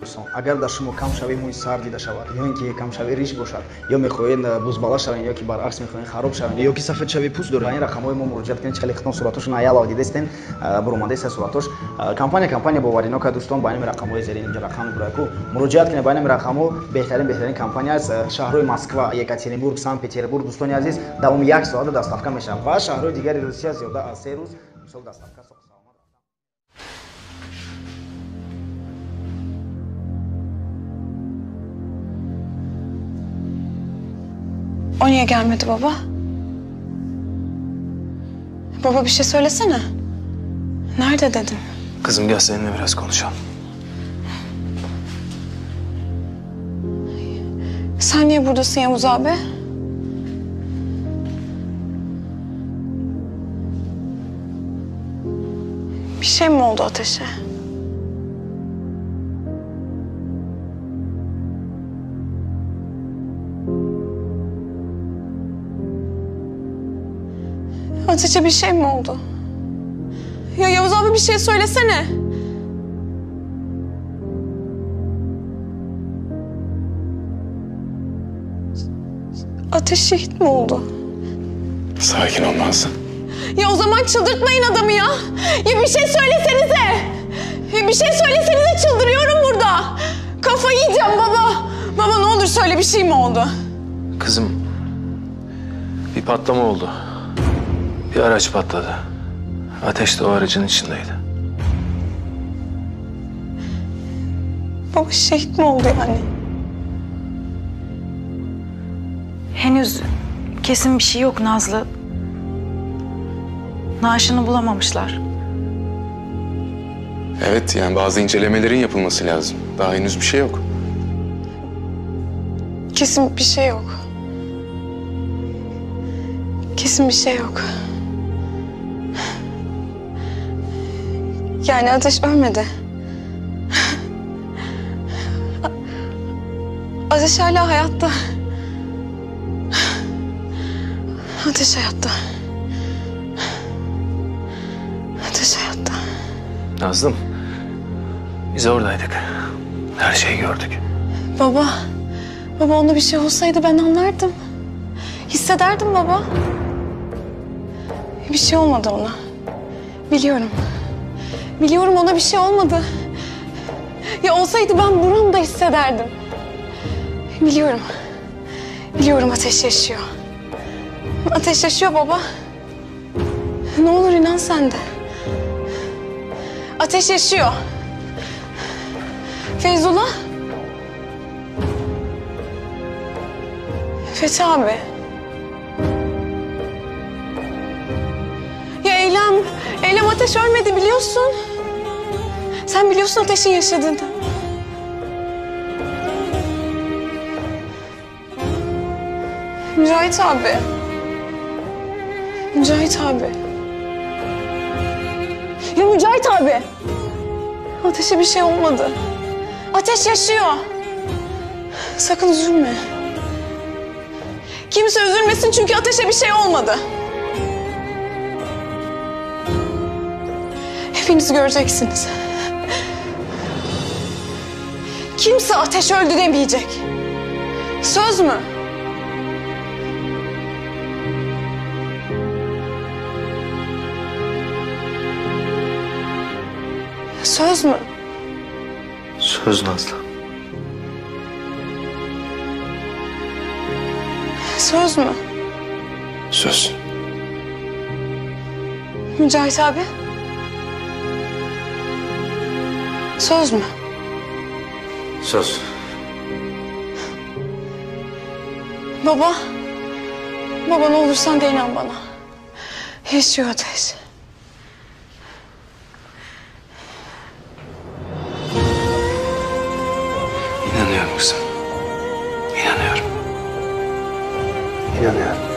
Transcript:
дӯстон, агар дар шумо кам шавӣ мӯи сар дида шавад, ё ин ки кам шавӣ риш бошад, ё мехоҳед бузбала шавед, ё ки баръакс мехоҳед хароб шавед, ё ки сафед шавӣ пӯст доред, ба ин рақамҳои мо муроҷиат кунед. Хеле хитон суратошон аяло дидестен, буромадеста суратош. Компания боваринока дӯстон, ба ин рақамҳои зери инҷа рақам гӯраку муроҷиат кунед. Ба ин рақамҳо беҳтарин компания аст. Шаҳрҳои Москва, Екатеринбург, Санкт-Петербург дӯстони азиз давоми 1 соат доставка мешавад ва шаҳрҳои дигари Русия зиёда аз 3 рӯз мисол доставка соғ саломат. O niye gelmedi baba? Baba bir şey söylesene. Nerede dedim? Kızım gel seninle biraz konuşalım. Sen niye buradasın Yavuz abi? Bir şey mi oldu Ateş'e? Ateş'e bir şey mi oldu? Ya Yavuz abi bir şey söylesene. Ateş şehit mi oldu? Sakin ol Nazlı. Ya o zaman çıldırtmayın adamı ya. Ya bir şey söylesenize. Ya bir şey söylesenize, çıldırıyorum burada. Kafayı yiyeceğim baba. Baba ne olur söyle, bir şey mi oldu? Kızım, bir patlama oldu. Bir araç patladı. Ateş de o aracın içindeydi. Baba şehit mi oldu yani? Henüz kesin bir şey yok Nazlı. Naaşını bulamamışlar. Evet, yani bazı incelemelerin yapılması lazım. Daha henüz bir şey yok. Kesin bir şey yok. Kesin bir şey yok. Yani Ateş ölmedi. Ateş hala hayatta. Ateş hayatta. Ateş hayatta. Nazlım, biz oradaydık. Her şeyi gördük. Baba, baba ona bir şey olsaydı ben anlardım. Hissederdim baba. Bir şey olmadı ona. Biliyorum. Biliyorum ona bir şey olmadı. Ya olsaydı ben buramda hissederdim. Biliyorum. Biliyorum Ateş yaşıyor. Ateş yaşıyor baba. Ne olur inan sen de. Ateş yaşıyor. Feyzullah. Fethi abi. Ya Eylem Ateş ölmedi biliyorsun. Sen biliyorsun Ateş'in yaşadığını. Mücahit abi. Mücahit abi. Ya Mücahit abi. Ateş'e bir şey olmadı. Ateş yaşıyor. Sakın üzülme. Kimse üzülmesin çünkü Ateş'e bir şey olmadı. Hepiniz göreceksiniz. Kimse Ateş öldü demeyecek. Söz mü? Söz mü? Söz Nazlı. Söz mü? Söz. Mücahit abi. Söz mü? Söz. Baba. Baba ne olursan de inan bana. Yaşıyor Ateş. İnanıyorum kızım. İnanıyorum. İnanıyorum.